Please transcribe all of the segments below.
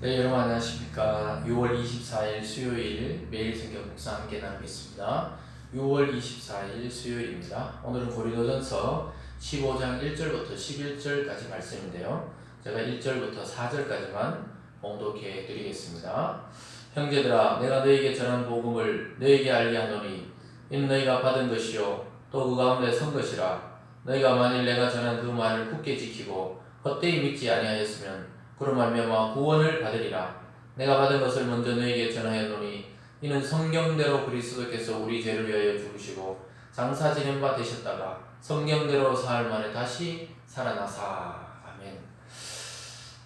네, 여러분 안녕하십니까. 6월 24일 수요일 매일 성경 묵상 함께 나누겠습니다. 6월 24일 수요일입니다. 오늘은 고린도전서 15장 1절부터 11절까지 말씀인데요. 제가 1절부터 4절까지만 봉독해 드리겠습니다. 형제들아, 내가 너에게 전한 복음을 너에게 알게 하노니 이는 너희가 받은 것이요 또 그 가운데 선 것이라. 너희가 만일 내가 전한 그 말을 굳게 지키고 헛되이 믿지 아니하였으면 그로 말미암아 구원을 받으리라. 내가 받은 것을 먼저 너에게 전하였노니 이는 성경대로 그리스도께서 우리 죄를 위하여 죽으시고 장사 지낸 바 되셨다가 성경대로 사흘 만에 다시 살아나사. 아멘.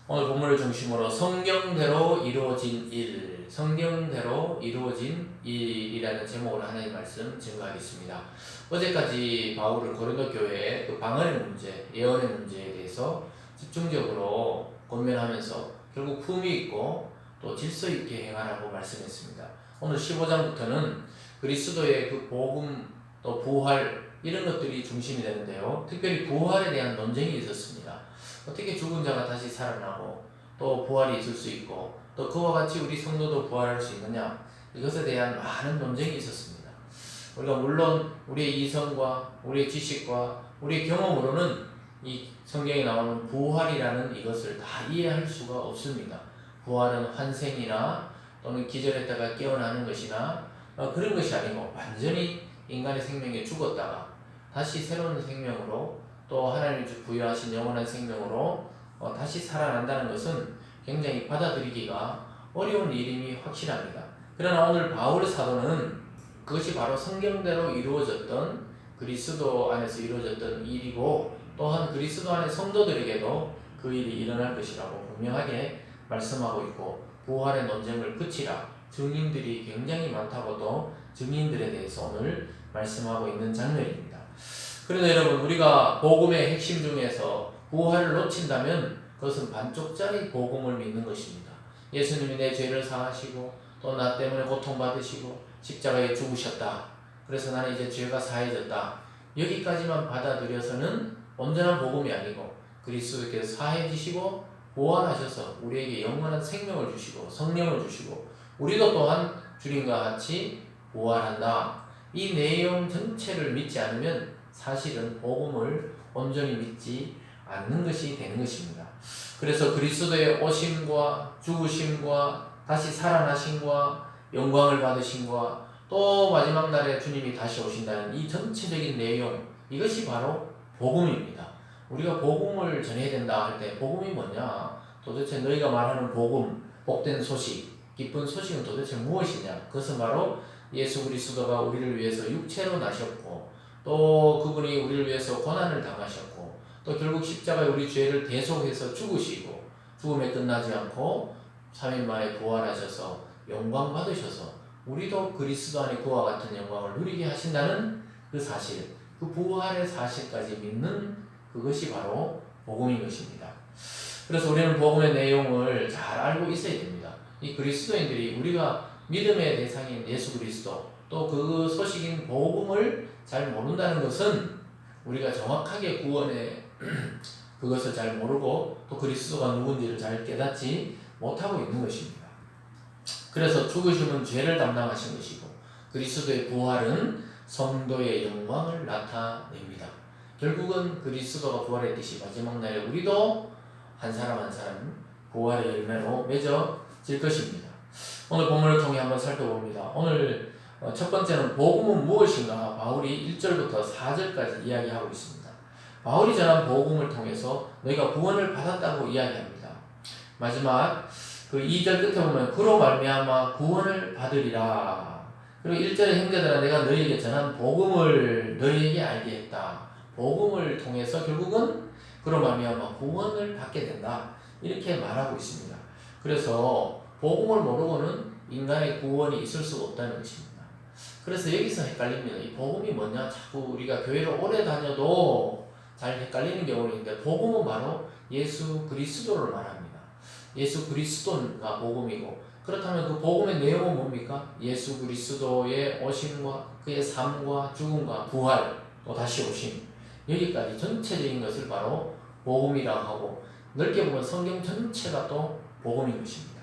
오늘 본문을 중심으로 성경대로 이루어진 일, 성경대로 이루어진 일이라는 제목으로 하나님의 말씀 증거하겠습니다. 어제까지 바울은 고린도 교회의 그 방언의 문제, 예언의 문제에 대해서 집중적으로 권면하면서 결국 품위 있고 또 질서 있게 행하라고 말씀했습니다. 오늘 15장부터는 그리스도의 그 복음 또 부활 이런 것들이 중심이 되는데요. 특별히 부활에 대한 논쟁이 있었습니다. 어떻게 죽은 자가 다시 살아나고 또 부활이 있을 수 있고 또 그와 같이 우리 성도도 부활할 수 있느냐, 이것에 대한 많은 논쟁이 있었습니다. 우리가 물론 우리의 이성과 우리의 지식과 우리의 경험으로는 이 성경에 나오는 부활이라는 이것을 다 이해할 수가 없습니다. 부활은 환생이나 또는 기절했다가 깨어나는 것이나 그런 것이 아니고 완전히 인간의 생명이 죽었다가 다시 새로운 생명으로 또 하나님이 부여하신 영원한 생명으로 다시 살아난다는 것은 굉장히 받아들이기가 어려운 일임이 확실합니다. 그러나 오늘 바울 사도는 그것이 바로 성경대로 이루어졌던 그리스도 안에서 이루어졌던 일이고 또한 그리스도 안의 성도들에게도 그 일이 일어날 것이라고 분명하게 말씀하고 있고 부활의 논쟁을 그치라. 증인들이 굉장히 많다고 또 증인들에 대해서 오늘 말씀하고 있는 장면입니다. 그런데 여러분, 우리가 복음의 핵심 중에서 부활을 놓친다면 그것은 반쪽짜리 복음을 믿는 것입니다. 예수님이 내 죄를 사하시고 또 나 때문에 고통받으시고 십자가에 죽으셨다. 그래서 나는 이제 죄가 사해졌다. 여기까지만 받아들여서는 온전한 복음이 아니고 그리스도께서 사해지시고 부활하셔서 우리에게 영원한 생명을 주시고 성령을 주시고 우리도 또한 주님과 같이 부활한다. 이 내용 전체를 믿지 않으면 사실은 복음을 온전히 믿지 않는 것이 되는 것입니다. 그래서 그리스도의 오심과 죽으심과 다시 살아나심과 영광을 받으심과 또 마지막 날에 주님이 다시 오신다는 이 전체적인 내용, 이것이 바로 복음입니다. 우리가 복음을 전해야 된다 할 때 복음이 뭐냐? 도대체 너희가 말하는 복음, 복된 소식, 기쁜 소식은 도대체 무엇이냐? 그것은 바로 예수 그리스도가 우리를 위해서 육체로 나셨고 또 그분이 우리를 위해서 고난을 당하셨고 또 결국 십자가에 우리 죄를 대속해서 죽으시고 죽음에 끝나지 않고 3일 만에 부활하셔서 영광 받으셔서 우리도 그리스도 안에 그와 같은 영광을 누리게 하신다는 그 사실, 그 부활의 사실까지 믿는 그것이 바로 복음인 것입니다. 그래서 우리는 복음의 내용을 잘 알고 있어야 됩니다. 이 그리스도인들이 우리가 믿음의 대상인 예수 그리스도 또 그 소식인 복음을 잘 모른다는 것은 우리가 정확하게 구원의 그것을 잘 모르고 또 그리스도가 누군지를 잘 깨닫지 못하고 있는 것입니다. 그래서 죽으심은 죄를 담당하신 것이고 그리스도의 부활은 성도의 영광을 나타냅니다. 결국은 그리스도가 부활했듯이 마지막 날에 우리도 한 사람 한 사람 부활의 열매로 맺어질 것입니다. 오늘 본문을 통해 한번 살펴봅니다. 오늘 첫 번째는 복음은 무엇인가? 바울이 1절부터 4절까지 이야기하고 있습니다. 바울이 전한 복음을 통해서 너희가 구원을 받았다고 이야기합니다. 마지막 그 2절 끝에 보면 그로 말미암아 구원을 받으리라. 그리고 1절에 형제들아 내가 너희에게 전한 복음을 너희에게 알게 했다. 복음을 통해서 결국은 그로 말미암아 구원을 받게 된다. 이렇게 말하고 있습니다. 그래서 복음을 모르고는 인간의 구원이 있을 수가 없다는 것입니다. 그래서 여기서 헷갈립니다. 이 복음이 뭐냐? 자꾸 우리가 교회를 오래 다녀도 잘 헷갈리는 경우는 있는데 복음은 바로 예수 그리스도를 말합니다. 예수 그리스도가 복음이고 그렇다면 그 복음의 내용은 뭡니까? 예수 그리스도의 오심과 그의 삶과 죽음과 부활 또 다시 오심, 여기까지 전체적인 것을 바로 복음이라고 하고 넓게 보면 성경 전체가 또 복음인 것입니다.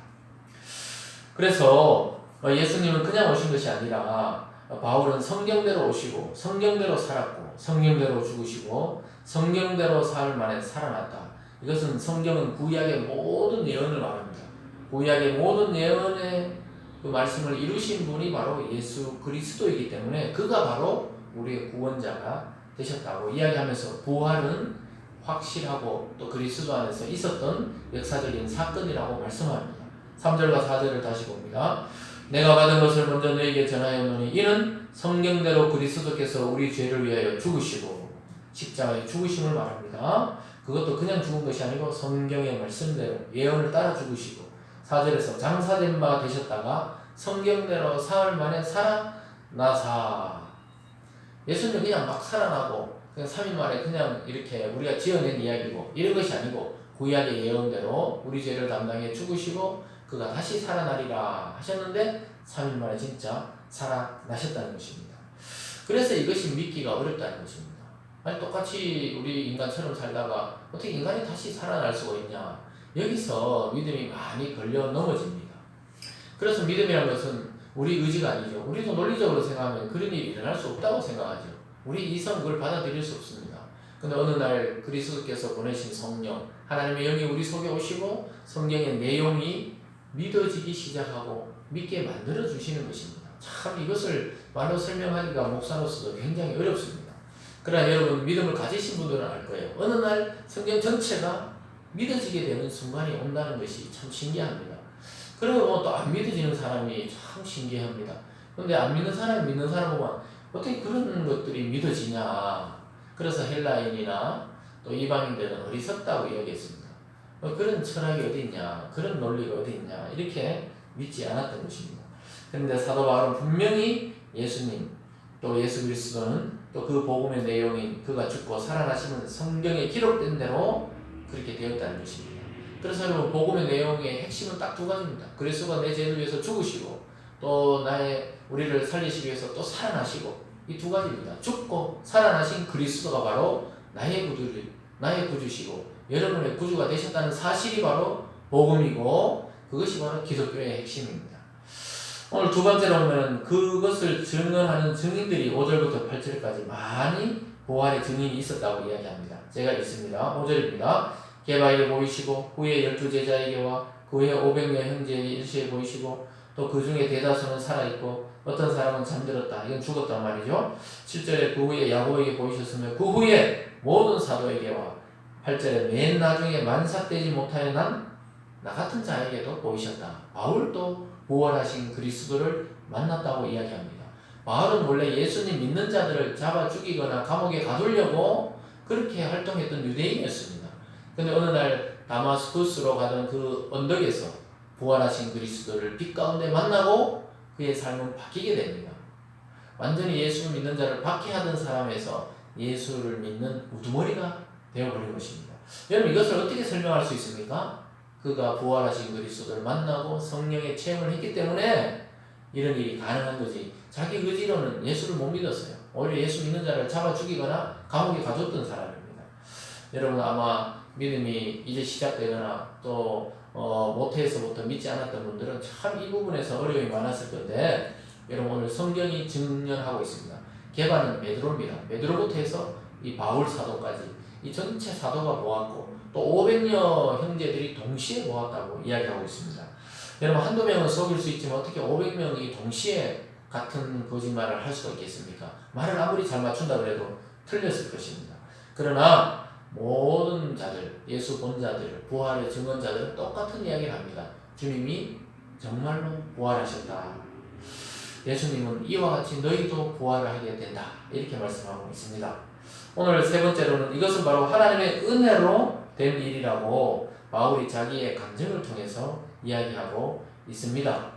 그래서 예수님은 그냥 오신 것이 아니라 바울은 성경대로 오시고 성경대로 살았고 성경대로 죽으시고 성경대로 사흘 만에 살아났다. 이것은 성경은 구약의 모든 예언을 말합니다. 구약의 모든 예언의 그 말씀을 이루신 분이 바로 예수 그리스도이기 때문에 그가 바로 우리의 구원자가 되셨다고 이야기하면서 부활은 확실하고 또 그리스도 안에서 있었던 역사적인 사건이라고 말씀합니다. 3절과 4절을 다시 봅니다. 내가 받은 것을 먼저 너에게 전하였노니 이는 성경대로 그리스도께서 우리 죄를 위하여 죽으시고 십자가의 죽으심을 말합니다. 그것도 그냥 죽은 것이 아니고 성경의 말씀대로 예언을 따라 죽으시고 4절에서 장사된 바 되셨다가 성경대로 사흘 만에 살아나사. 예수님은 그냥 막 살아나고 그냥 3일 만에 그냥 이렇게 우리가 지어낸 이야기고 이런 것이 아니고 구약의 예언대로 우리 죄를 담당해 죽으시고 그가 다시 살아나리라 하셨는데 3일 만에 진짜 살아나셨다는 것입니다. 그래서 이것이 믿기가 어렵다는 것입니다. 아니 똑같이 우리 인간처럼 살다가 어떻게 인간이 다시 살아날 수가 있냐. 여기서 믿음이 많이 걸려 넘어집니다. 그래서 믿음이란 것은 우리 의지가 아니죠. 우리도 논리적으로 생각하면 그런 일이 일어날 수 없다고 생각하죠. 우리 이성 그걸 받아들일 수 없습니다. 근데 어느 날 그리스도께서 보내신 성령, 하나님의 영이 우리 속에 오시고 성경의 내용이 믿어지기 시작하고 믿게 만들어 주시는 것입니다. 참 이것을 말로 설명하기가 목사로서도 굉장히 어렵습니다. 그러나 여러분 믿음을 가지신 분들은 알 거예요. 어느 날 성경 전체가 믿어지게 되는 순간이 온다는 것이 참 신기합니다. 그리고 또 안 믿어지는 사람이 참 신기합니다. 근데 안 믿는 사람이 믿는 사람 보면 어떻게 그런 것들이 믿어지냐. 그래서 헬라인이나 또 이방인들은 어리석다고 이야기했습니다. 그런 철학이 어디 있냐, 그런 논리가 어디 있냐 이렇게 믿지 않았던 것입니다. 그런데 사도 바울은 분명히 예수님 또 예수 그리스도는 또 그 복음의 내용인 그가 죽고 살아나시는 성경에 기록된 대로 그렇게 되었다는 것입니다. 그래서 여러분 복음의 내용의 핵심은 딱 두 가지입니다. 그리스도가 내 죄를 위해서 죽으시고 또 우리를 살리시기 위해서 또 살아나시고 이 두 가지입니다. 죽고 살아나신 그리스도가 바로 나의 구주시고 여러분의 구주가 되셨다는 사실이 바로 복음이고 그것이 바로 기독교의 핵심입니다. 오늘 두 번째로 보면 그것을 증언하는 증인들이 5절부터 8절까지 많이 부활의 증인이 있었다고 이야기합니다. 제가 읽습니다. 5절입니다. 게바에게 보이시고 후에 12제자에게와 그 후에 500명 형제에게 일시에 보이시고 또 그 중에 대다수는 살아있고 어떤 사람은 잠들었다. 이건 죽었단 말이죠. 7절에 그 후에 야고보에게 보이셨으며 그 후에 모든 사도에게와 8절에 맨 나중에 만삭되지 못하여 나 같은 자에게도 보이셨다. 바울도 부활하신 그리스도를 만났다고 이야기합니다. 바울은 원래 예수님 믿는 자들을 잡아 죽이거나 감옥에 가두려고 그렇게 활동했던 유대인이었습니다. 근데 어느 날 다마스쿠스로 가던 그 언덕에서 부활하신 그리스도를 빛 가운데 만나고 그의 삶은 바뀌게 됩니다. 완전히 예수를 믿는 자를 박해하던 사람에서 예수를 믿는 우두머리가 되어버린 것입니다. 여러분 이것을 어떻게 설명할 수 있습니까? 그가 부활하신 그리스도를 만나고 성령의 체험을 했기 때문에 이런 일이 가능한 거지. 자기 의지로는 예수를 못 믿었어요. 오히려 예수 믿는 자를 잡아 죽이거나 감옥에 가뒀던 사람입니다. 여러분 아마 믿음이 이제 시작되거나 또 모태에서부터 믿지 않았던 분들은 참 이 부분에서 어려움이 많았을 건데 여러분 오늘 성경이 증언하고 있습니다. 게바는 베드로입니다. 베드로부터 해서 이 바울 사도까지 이 전체 사도가 모았고 또 500여 형제들이 동시에 모았다고 이야기하고 있습니다. 여러분 한두 명은 속일 수 있지만 어떻게 500명이 동시에 같은 거짓말을 할 수가 있겠습니까? 말을 아무리 잘 맞춘다 그래도 틀렸을 것입니다. 그러나 모든 자들, 예수 본자들, 부활의 증언자들은 똑같은 이야기를 합니다. 주님이 정말로 부활하셨다. 예수님은 이와 같이 너희도 부활을 하게 된다. 이렇게 말씀하고 있습니다. 오늘 세 번째로는 이것은 바로 하나님의 은혜로 된 일이라고 바울이 자기의 간증을 통해서 이야기하고 있습니다.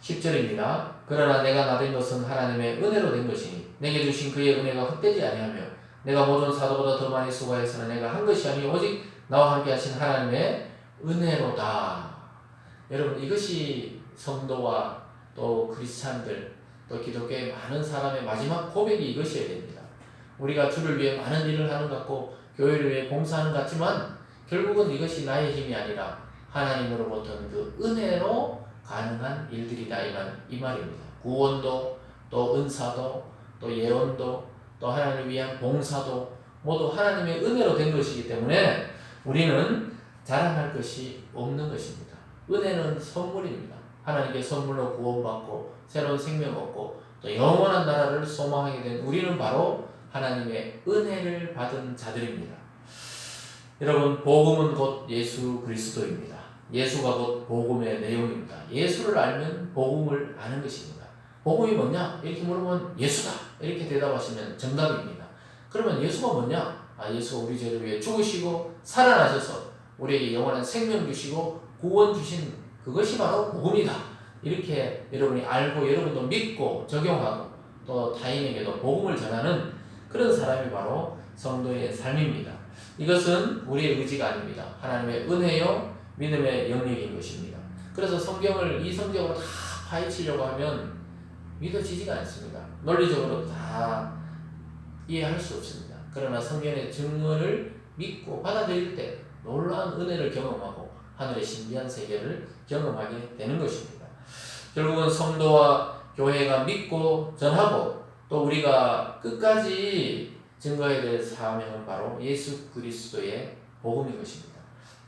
10절입니다. 그러나 내가 나된 것은 하나님의 은혜로 된 것이니 내게 주신 그의 은혜가 헛되지 아니하며 내가 모든 사도보다 더 많이 수고하였으나 내가 한 것이 아니요 오직 나와 함께 하신 하나님의 은혜로다. 여러분 이것이 성도와 또 크리스찬들 또 기독교의 많은 사람의 마지막 고백이 이것이어야 됩니다. 우리가 주를 위해 많은 일을 하는 것 같고 교회를 위해 봉사하는 것 같지만 결국은 이것이 나의 힘이 아니라 하나님으로부터 그 은혜로 가능한 일들이다 이 말입니다. 구원도 또 은사도 또 예언도 또 하나님을 위한 봉사도 모두 하나님의 은혜로 된 것이기 때문에 우리는 자랑할 것이 없는 것입니다. 은혜는 선물입니다. 하나님께 선물로 구원받고 새로운 생명 얻고 또 영원한 나라를 소망하게 된 우리는 바로 하나님의 은혜를 받은 자들입니다. 여러분, 복음은 곧 예수 그리스도입니다. 예수가 곧 복음의 내용입니다. 예수를 알면 복음을 아는 것입니다. 복음이 뭐냐? 이렇게 물으면 예수다 이렇게 대답하시면 정답입니다. 그러면 예수가 뭐냐? 예수가 우리 죄를 위해 죽으시고 살아나셔서 우리에게 영원한 생명 주시고 구원 주신 그것이 바로 복음이다. 이렇게 여러분이 알고 여러분도 믿고 적용하고 또 타인에게도 복음을 전하는 그런 사람이 바로 성도의 삶입니다. 이것은 우리의 의지가 아닙니다. 하나님의 은혜요 믿음의 영역인 것입니다. 그래서 이 성경으로 다 파헤치려고 하면 믿어지지가 않습니다. 논리적으로 다 이해할 수 없습니다. 그러나 성경의 증언을 믿고 받아들일 때 놀라운 은혜를 경험하고 하늘의 신비한 세계를 경험하게 되는 것입니다. 결국은 성도와 교회가 믿고 전하고 또 우리가 끝까지 증거해야 될 사명은 바로 예수 그리스도의 복음인 것입니다.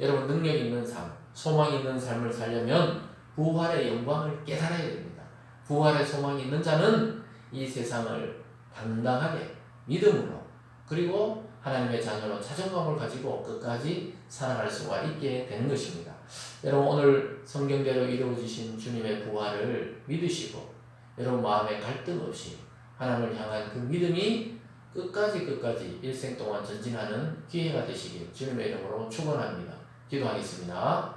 여러분, 능력 있는 삶, 소망 있는 삶을 살려면 부활의 영광을 깨달아야 됩니다. 부활의 소망이 있는 자는 이 세상을 당당하게 믿음으로 그리고 하나님의 자녀로 자존감을 가지고 끝까지 살아갈 수가 있게 되는 것입니다. 여러분, 오늘 성경대로 이루어지신 주님의 부활을 믿으시고 여러분 마음에 갈등 없이 하나님을 향한 그 믿음이 끝까지 일생 동안 전진하는 기회가 되시길 주님의 이름으로 축원합니다. 기도하겠습니다.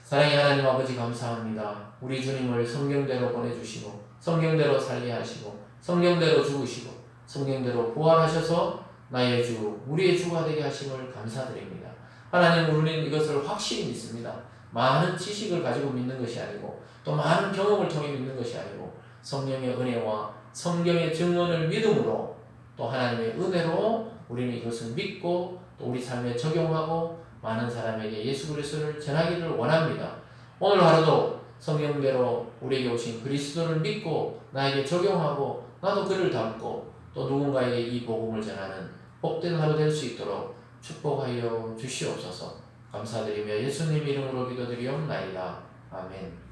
사랑의 하나님 아버지, 감사합니다. 우리 주님을 성경대로 보내주시고 성경대로 살게 하시고 성경대로 죽으시고 성경대로 부활하셔서 나의 주, 우리의 주가 되게 하심을 감사드립니다. 하나님, 우리는 이것을 확실히 믿습니다. 많은 지식을 가지고 믿는 것이 아니고 또 많은 경험을 통해 믿는 것이 아니고 성령의 은혜와 성경의 증언을 믿음으로 또 하나님의 은혜로 우리는 이것을 믿고 또 우리 삶에 적용하고 많은 사람에게 예수 그리스도를 전하기를 원합니다. 오늘 하루도 성경대로 우리에게 오신 그리스도를 믿고 나에게 적용하고 나도 그를 닮고 또 누군가에게 이 복음을 전하는 복된 하루 될 수 있도록 축복하여 주시옵소서. 감사드리며 예수님 이름으로 기도드리옵나이다. 아멘.